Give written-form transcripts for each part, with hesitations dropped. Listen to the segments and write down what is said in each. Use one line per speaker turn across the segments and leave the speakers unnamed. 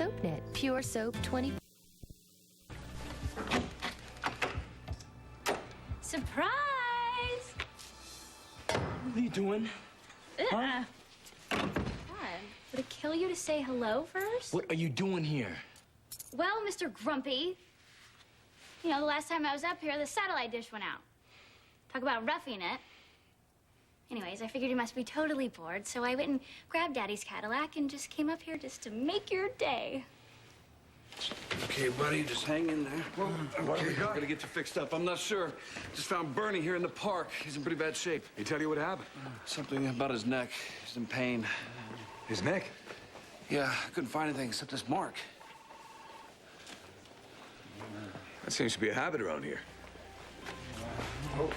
SoapNet, pure soap 20.
Surprise!
What are you doing? Huh?
God, would it kill you to say hello first?
What are you doing here?
Well, Mr. Grumpy, you know, the last time I was up here, the satellite dish went out. Talk about roughing it. Anyways, I figured you must be totally bored, so I went and grabbed Daddy's Cadillac and just came up here just to make your day.
Okay, buddy, just hang in there. Well, what do we got? Gotta get you fixed up. I'm not sure. Just found Bernie here in the park. He's in pretty bad shape.
He tell you what happened?
Something about his neck. He's in pain.
His neck?
Yeah, I couldn't find anything except this mark.
That seems to be a habit around here.
Oh.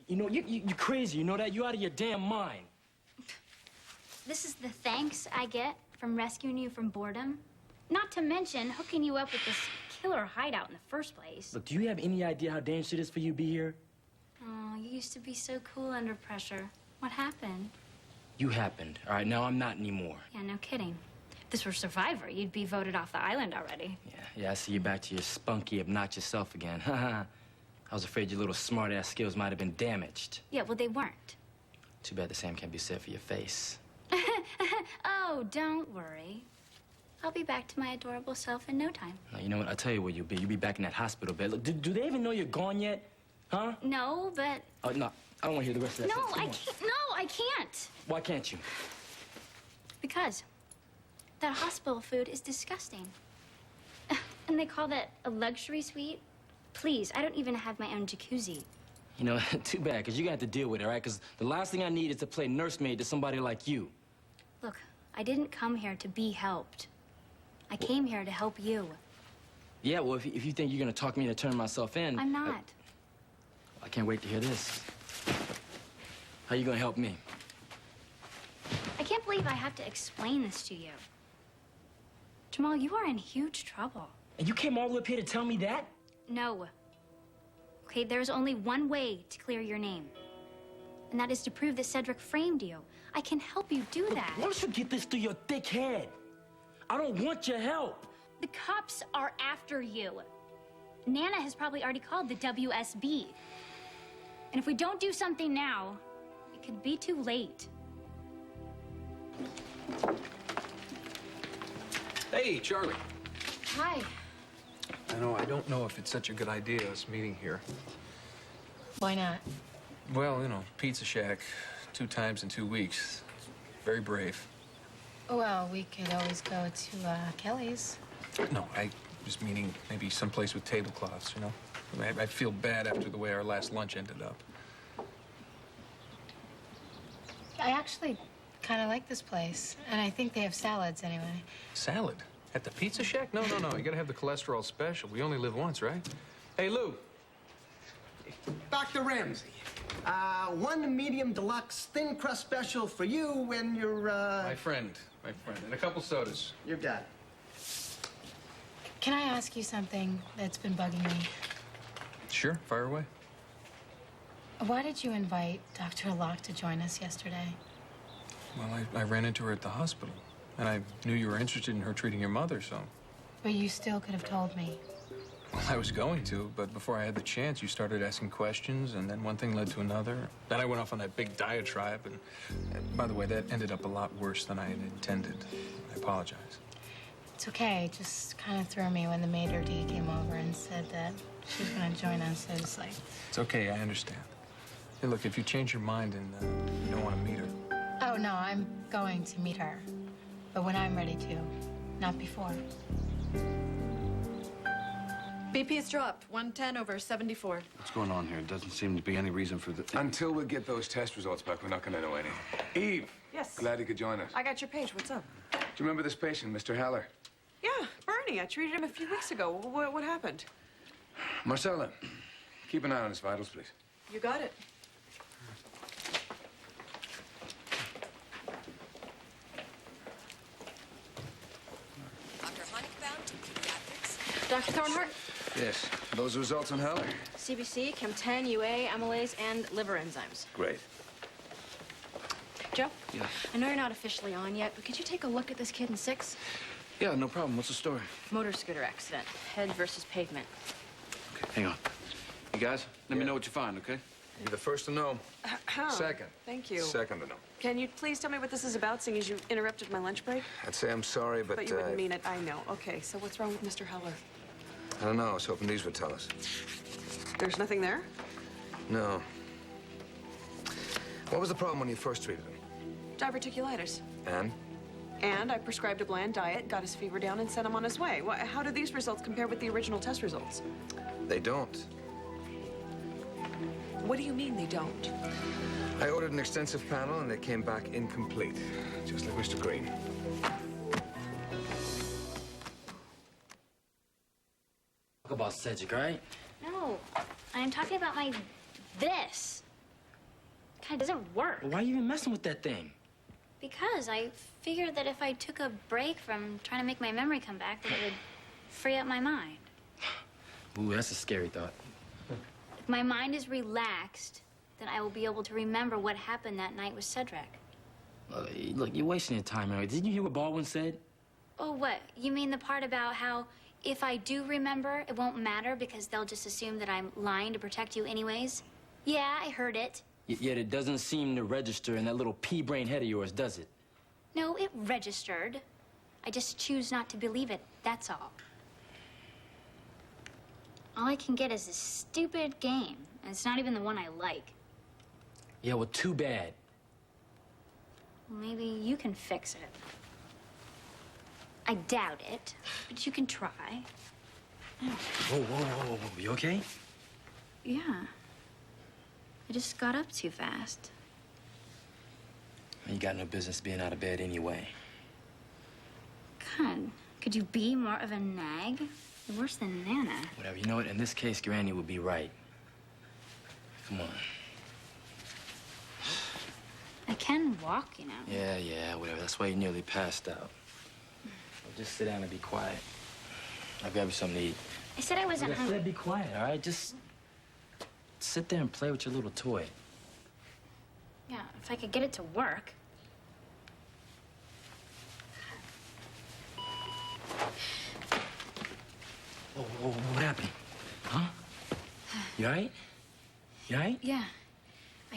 You know, you're crazy. You know that? You're out of your damn mind.
This is the thanks I get from rescuing you from boredom. Not to mention hooking you up with this killer hideout in the first place.
Look, do you have any idea how dangerous it is for you to be here?
Oh, you used to be so cool under pressure. What happened?
You happened. All right, now I'm not anymore.
Yeah, no kidding. If this were Survivor, you'd be voted off the island already.
Yeah, I see you back to your spunky, obnoxious self again. I was afraid your little smart-ass skills might have been damaged.
Yeah, well, they weren't.
Too bad the same can't be said for your face.
Oh, don't worry. I'll be back to my adorable self in no time.
Now, you know what? I'll tell you where you'll be. You'll be back in that hospital bed. Look, do they even know you're gone yet? Huh?
No, but...
Oh, no. I don't want to hear the rest of that.
No,
Come
I
on.
can't. No, I can't.
Why can't you?
Because that hospital food is disgusting. And they call that a luxury suite. Please, I don't even have my own jacuzzi.
You know, too bad, because you're going to have to deal with it, all right? Because the last thing I need is to play nursemaid to somebody like you.
Look, I didn't come here to be helped. I came here to help you.
Yeah, well, if you think you're going to talk me into turning myself in...
I'm not.
I can't wait to hear this. How you going to help me?
I can't believe I have to explain this to you. Jamal, you are in huge trouble.
And you came all the way up here to tell me that?
No. Okay, there's only one way to clear your name. And that is to prove that Cedric framed you. I can help you do that.
Why don't you get this through your thick head? I don't want your help.
The cops are after you. Nana has probably already called the WSB. And if we don't do something now, it could be too late.
Hey, Charlie.
Hi.
I don't know if it's such a good idea, us meeting here.
Why not?
Well, you know, Pizza Shack, 2 times in 2 weeks. Very brave.
Well, we could always go to Kelly's.
No, I was meaning maybe someplace with tablecloths, you know? I mean, I feel bad after the way our last lunch ended up.
I actually kind of like this place, and I think they have salads anyway.
Salad? At the Pizza Shack? No. You gotta have the cholesterol special. We only live once, right? Hey, Lou.
Dr. Ramsey, one medium deluxe thin crust special for you and your,
My friend. And a couple sodas.
your dad.
Can I ask you something that's been bugging me?
Sure, fire away.
Why did you invite Dr. Locke to join us yesterday?
Well, I ran into her at the hospital, and I knew you were interested in her treating your mother, so...
But you still could have told me.
Well, I was going to, but before I had the chance, you started asking questions, and then one thing led to another. Then I went off on that big diatribe, and by the way, that ended up a lot worse than I had intended. I apologize.
It's okay. It just kind of threw me when the maitre d' came over and said that she was going to join us. I was like...
It's okay, I understand. Hey, look, if you change your mind and you don't want to meet her...
Oh, no, I'm going to meet her. But when I'm ready to, not before.
BP has dropped. 110 over 74.
What's going on here? Doesn't seem to be any reason for the...
Until we get those test results back, we're not going to know anything. Eve!
Yes?
Glad you could join us.
I got your page. What's up?
Do you remember this patient, Mr. Haller?
Yeah, Bernie. I treated him a few weeks ago. What happened?
Marcella, keep an eye on his vitals, please.
You got it.
Dr. Honigbaum to pediatrics. Dr. Thornhart?
Yes. Those results on Haller?
CBC, Chem10, UA, amylase, and liver enzymes.
Great.
Joe?
Yeah.
I know you're not officially on yet, but could you take a look at this kid in 6?
Yeah, no problem. What's the story?
Motor scooter accident. Head versus pavement.
Okay, hang on. You guys, let me know what you find, okay?
You're the first to know. Second.
Thank you.
Second to know.
Can you please tell me what this is about, seeing as you interrupted my lunch break?
I'd say I'm sorry, but...
But you wouldn't mean it. I know. Okay, so what's wrong with Mr. Heller?
I don't know. I was hoping these would tell us.
There's nothing there?
No. What was the problem when you first treated him?
Diverticulitis.
And?
And I prescribed a bland diet, got his fever down, and sent him on his way. How do these results compare with the original test results?
They don't.
What do you mean they don't?
I ordered an extensive panel, and they came back incomplete. Just like Mr. Green.
Talk about Cedric, right?
No, I'm talking about my this. God, it doesn't work.
Why are you even messing with that thing?
Because I figured that if I took a break from trying to make my memory come back, that it would free up my mind.
Ooh, that's a scary thought.
If my mind is relaxed, then I will be able to remember what happened that night with Cedric.
Look, you're wasting your time, Mary. Didn't you hear what Baldwin said?
Oh, what? You mean the part about how if I do remember, it won't matter because they'll just assume that I'm lying to protect you anyways? Yeah, I heard it.
Yet it doesn't seem to register in that little pea-brain head of yours, does it?
No, it registered. I just choose not to believe it, that's all. All I can get is this stupid game, and it's not even the one I like.
Yeah, well, too bad.
Maybe you can fix it. I doubt it, but you can try.
Whoa. You okay?
Yeah. I just got up too fast.
You got no business being out of bed anyway.
God, could you be more of a nag? You're worse than Nana.
Whatever. You know what? In this case, Granny would be right. Come on.
I can walk, you know.
Yeah, whatever. That's why you nearly passed out. Well, just sit down and be quiet. I'll grab you something to eat.
I said I wasn't
Like I
hungry.
said, be quiet, all right? Just sit there and play with your little toy.
Yeah, if I could get it to work.
Whoa, what happened? Huh? You all right? You all right?
Yeah. I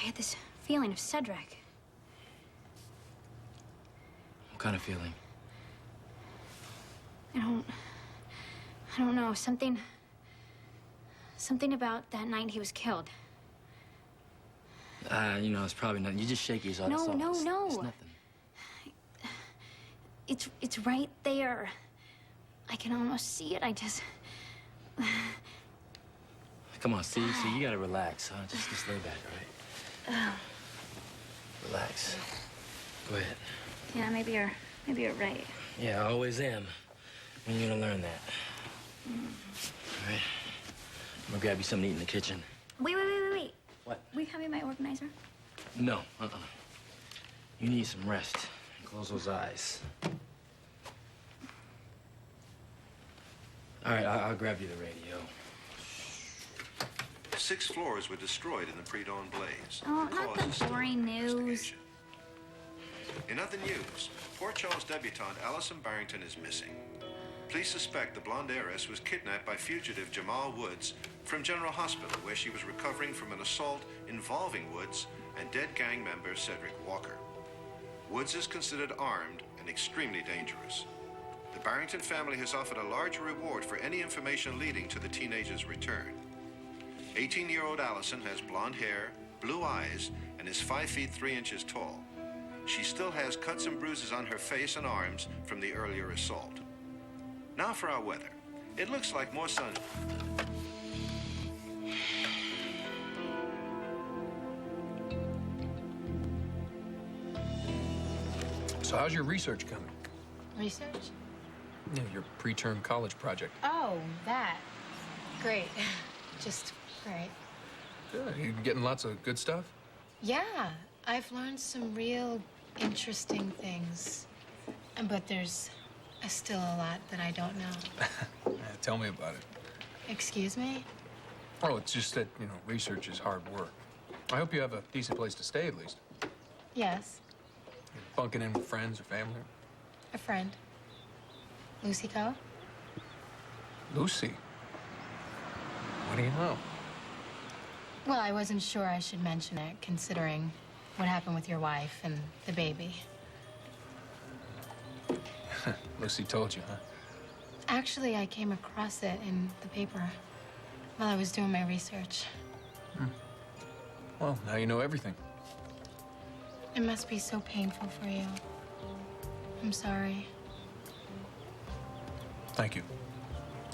had this feeling of Cedric.
What kind of feeling?
I don't know. Something about that night he was killed.
You know, it's probably nothing. You just shaky as all.
No.
It's nothing.
It's right there. I can almost see it.
Come on, see, you gotta relax, huh? Just lay back, all right? Relax. Go ahead.
Yeah, maybe you're right.
Yeah, I always am. When are you gonna learn that? All right. I'm gonna grab you something to eat in the kitchen.
Wait.
What?
Will you hand me my organizer?
No, You need some rest. Close those eyes. All right, I'll grab you the radio.
6 floors were destroyed in the pre-dawn blaze.
Oh, not
Cause is
the
still
boring
under
news.
investigation. In other news, Port Charles debutante Allison Barrington is missing. Police suspect the blonde heiress was kidnapped by fugitive Jamal Woods from General Hospital, where she was recovering from an assault involving Woods and dead gang member Cedric Walker. Woods is considered armed and extremely dangerous. The Barrington family has offered a large reward for any information leading to the teenager's return. 18-year-old Allison has blonde hair, blue eyes, and is 5 feet 3 inches tall. She still has cuts and bruises on her face and arms from the earlier assault. Now for our weather. It looks like more sun.
So how's your research coming?
Research?
Yeah, your preterm college project.
Oh, that. Great. Just great.
Good. You getting lots of good stuff?
Yeah, I've learned some real interesting things. But there's still a lot that I don't know.
Yeah, tell me about it.
Excuse me?
Oh, it's just that, research is hard work. I hope you have a decent place to stay, at least.
Yes,
You're bunking in with friends or family.
a friend. Lucy Co.
Lucy? What do you know?
Well, I wasn't sure I should mention it, considering what happened with your wife and the baby.
Lucy told you, huh?
Actually, I came across it in the paper while I was doing my research.
Well, now you know everything.
It must be so painful for you. I'm sorry.
Thank you.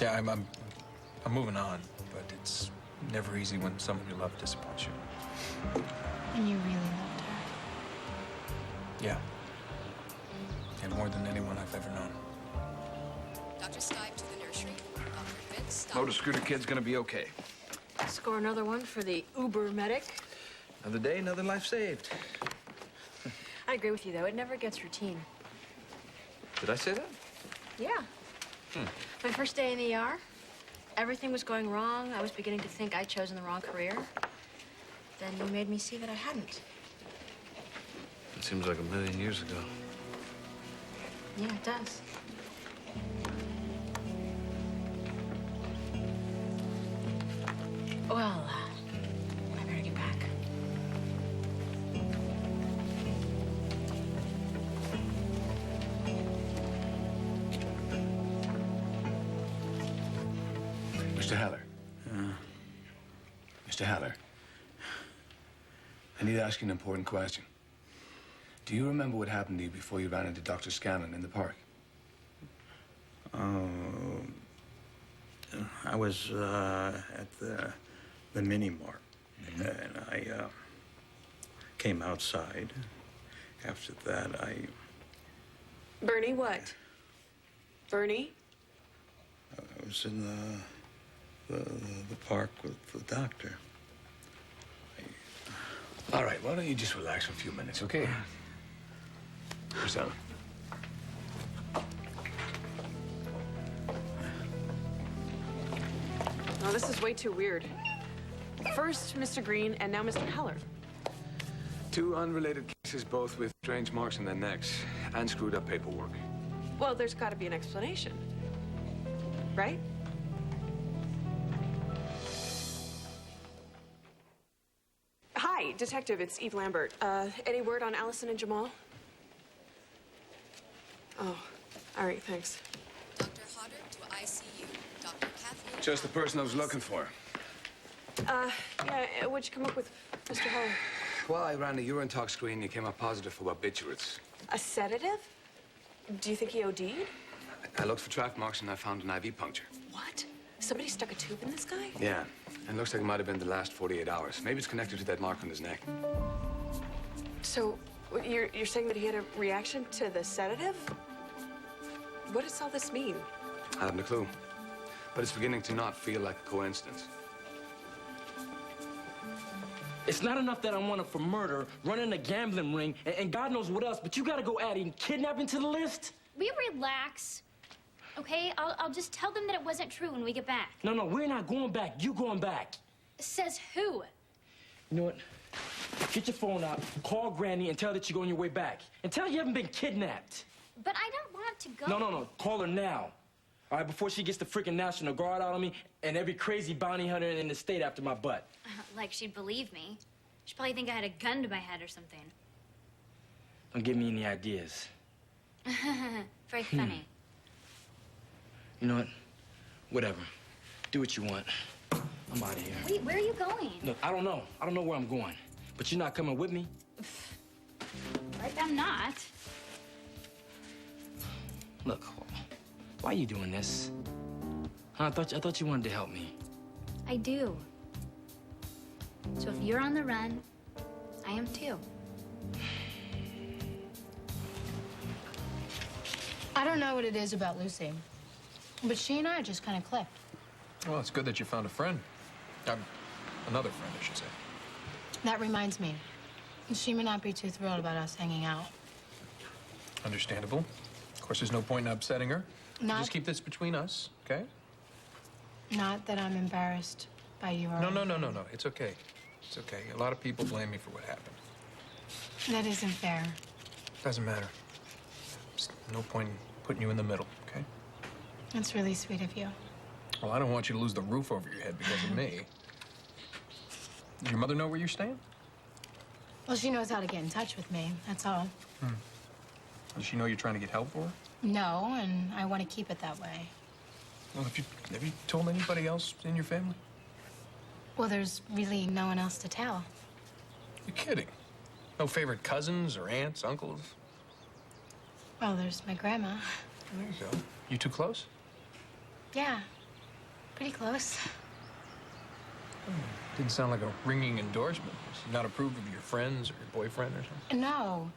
Yeah, I'm moving on, but it's never easy when someone you love disappoints you.
And you really loved her.
Yeah. And more than anyone I've ever known.
Dr. Stipe to the nursery. Dr. Vince,
Motor scooter kid's gonna be okay.
Score another one for the Uber medic.
Another day, another life saved.
I agree with you, though. It never gets routine.
Did I say that?
Yeah. My first day in the ER, everything was going wrong. I was beginning to think I'd chosen the wrong career. Then you made me see that I hadn't.
It seems like a million years ago.
Yeah, it does. Well, I better get back.
Mr. Haller. Mr. Haller. I need to ask you an important question. Do you remember what happened to you before you ran into Dr. Scanlon in the park?
I was at the mini mart, and I came outside. After that, I
Bernie, what? Bernie?
was in the park with the doctor.
All right, why don't you just relax for a few minutes, okay? Sit down.
Oh, this is way too weird. First, Mr. Green, and now Mr. Heller.
Two unrelated cases, both with strange marks on their necks and screwed up paperwork.
Well, there's got to be an explanation. Right? Hi, Detective. It's Eve Lambert. Any word on Allison and Jamal? Oh, all right, thanks.
Dr. Hodder to ICU. Dr. Kathleen.
Just the person I was looking for.
Yeah, what'd you come up with, Mr. Heller?
Well, I ran a urine tox screen. You came up positive for barbiturates.
A sedative? Do you think he OD'd?
I looked for track marks and I found an IV puncture.
What? Somebody stuck a tube in this guy?
Yeah, and looks like it might have been the last 48 hours. Maybe it's connected to that mark on his neck.
So, you're saying that he had a reaction to the sedative? What does all this mean?
I haven't a clue. But it's beginning to not feel like a coincidence.
It's not enough that I'm wanted for murder, running a gambling ring, and God knows what else, but you gotta go adding kidnapping to the list?
We relax. Okay, I'll just tell them that it wasn't true when we get back.
No, we're not going back. You going back.
Says who?
You know what? Get your phone out, call Granny, and tell her that you're on your way back. And tell her you haven't been kidnapped.
But I don't want to go.
No. Call her now. All right, before she gets the freaking National Guard out on me and every crazy bounty hunter in the state after my butt.
Like she'd believe me. She'd probably think I had a gun to my head or something.
Don't give me any ideas.
Very funny.
You know what? Whatever. Do what you want. I'm out of here.
Wait, where are you going?
Look, I don't know. I don't know where I'm going. But you're not coming with me?
Right, I'm not.
Look, why are you doing this? I thought you wanted to help me.
I do. So if you're on the run, I am too.
I don't know what it is about Lucy, but she and I just kind of clicked.
Well, it's good that you found a friend. Another friend, I should say.
That reminds me, she may not be too thrilled about us hanging out.
Understandable. Of course, there's no point in upsetting her. Just keep this between us, okay?
Not that I'm embarrassed by you or...
No. It's okay. It's okay. A lot of people blame me for what happened.
That isn't fair.
Doesn't matter. There's no point in putting you in the middle, okay?
That's really sweet of you.
Well, I don't want you to lose the roof over your head because of me. Does your mother know where you're staying?
Well, she knows how to get in touch with me, that's all.
Does she know you're trying to get help for her?
No, and I want to keep it that way.
Well, have you told anybody else in your family?
Well, there's really no one else to tell.
You're kidding. No favorite cousins or aunts, uncles?
Well, there's my grandma.
There you go. You two close?
Yeah, pretty close.
Didn't sound like a ringing endorsement. Does she not approve of your friends or your boyfriend or something?
No,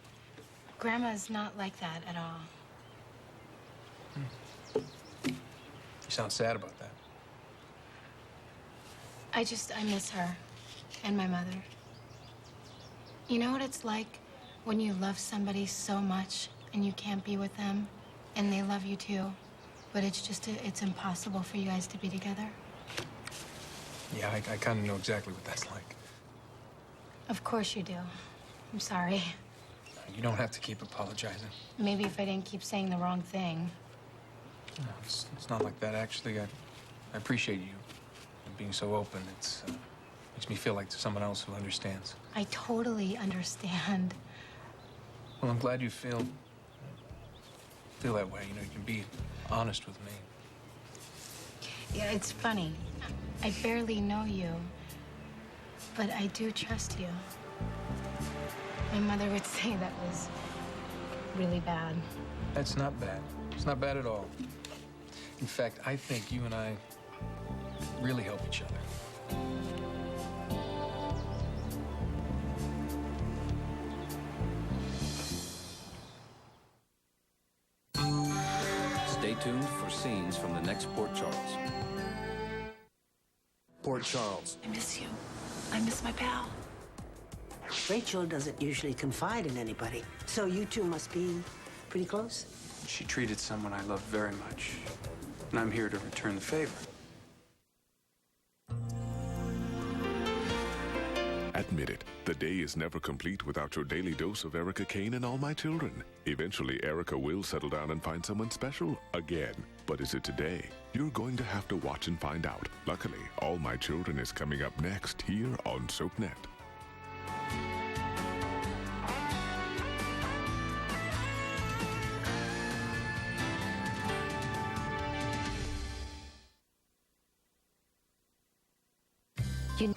Grandma's not like that at all.
You sound sad about that.
I miss her and my mother. You know what it's like when you love somebody so much and you can't be with them and they love you too, but it's impossible for you guys to be together?
Yeah, I kind of know exactly what that's like.
Of course you do. I'm sorry.
You don't have to keep apologizing.
Maybe if I didn't keep saying the wrong thing.
No, it's not like that, actually. I appreciate you being so open. It makes me feel like there's someone else who understands.
I totally understand.
Well, I'm glad you feel that way. You know, you can be honest with me.
Yeah, it's funny. I barely know you, but I do trust you. My mother would say that was really bad.
That's not bad. It's not bad at all. In fact, I think you and I really help each other.
Stay tuned for scenes from the next Port Charles.
Port Charles.
I miss you. I miss my pal.
Rachel doesn't usually confide in anybody, so you two must be pretty close.
She treated someone I love very much, and I'm here to return the favor.
Admit it, the day is never complete without your daily dose of Erica Kane and All My Children. Eventually, Erica will settle down and find someone special again. But is it today? You're going to have to watch and find out. Luckily, All My Children is coming up next here on SoapNet.
You